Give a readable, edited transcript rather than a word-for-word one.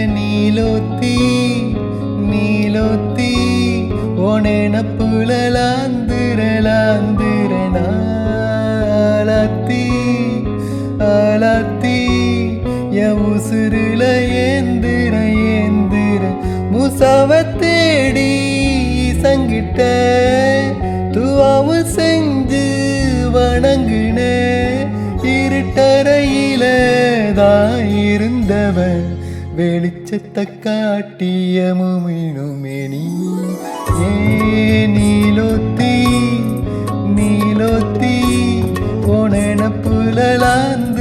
நீலோத்தி நீலோத்தி உனேன புலலாந்திரலாந்திரனாலத்தி ஆலத்தி என் உசுருல ஏந்திர ஏந்திர முசாவ தேடி சங்கிட்ட துவாவு செஞ்சு வணங்குன இருட்டறையில தான் இருந்தவன் வெளிச்சத்தை காட்டிய முமினுமேனி நீலோத்தி நீலோத்தி உனென புலலாந்த